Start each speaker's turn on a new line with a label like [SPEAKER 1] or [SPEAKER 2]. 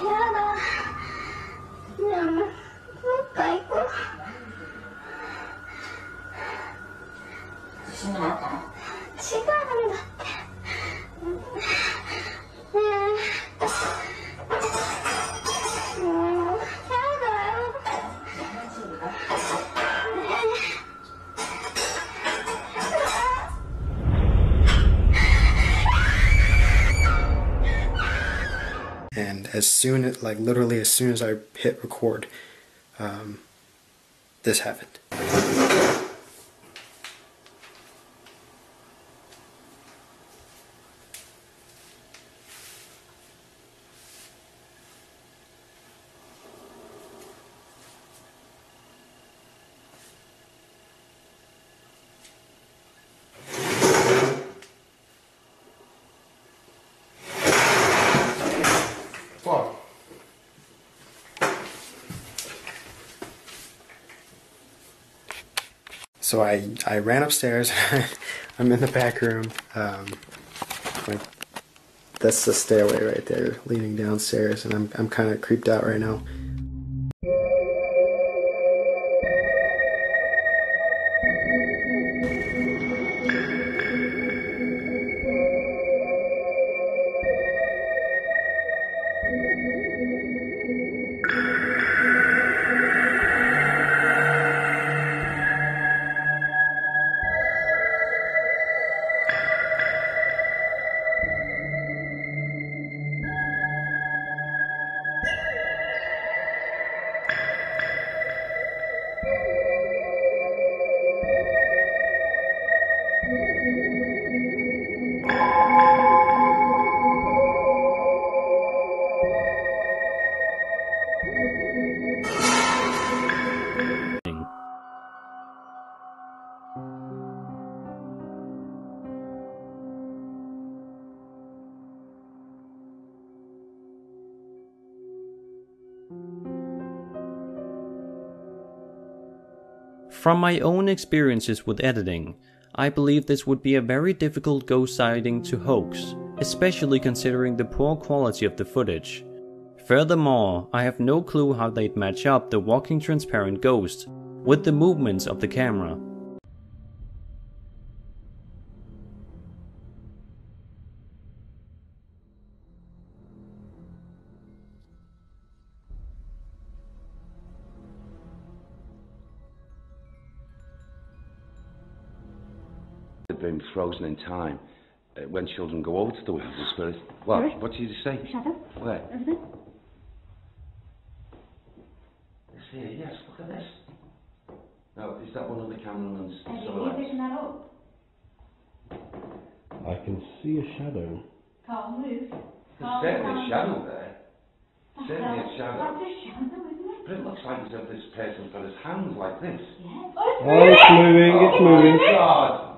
[SPEAKER 1] 야나 그냥 아이고 지금
[SPEAKER 2] And as soon as, like literally as soon as I hit record, this happened.
[SPEAKER 3] What?
[SPEAKER 2] So I ran upstairs. I'm in the back room. Like that's the stairway right there, leading downstairs, and I'm kind of creeped out right now.
[SPEAKER 4] From my own experiences with editing, I believe this would be a very difficult ghost sighting to hoax, especially considering the poor quality of the footage. Furthermore, I have no clue how they'd match up the walking transparent ghost with the movements of the camera.
[SPEAKER 3] Been frozen in time. When children go over to the world of spirits. What?
[SPEAKER 1] Sorry?
[SPEAKER 3] What did you say?
[SPEAKER 1] Shadow?
[SPEAKER 3] Where?
[SPEAKER 1] Over there.
[SPEAKER 3] It's here, yes, look at this. No, is that one of the cameraman's
[SPEAKER 1] Are you
[SPEAKER 3] silhouettes?
[SPEAKER 1] picking that up?
[SPEAKER 5] I can see a shadow.
[SPEAKER 1] Can't move.
[SPEAKER 3] There's certainly a shadow there. Certainly a shadow.
[SPEAKER 1] That's a shadow, isn't it?
[SPEAKER 3] But it looks like as if this person's got his hands like this.
[SPEAKER 1] Yes.
[SPEAKER 5] Oh, it's moving, it's moving.
[SPEAKER 3] Oh, God!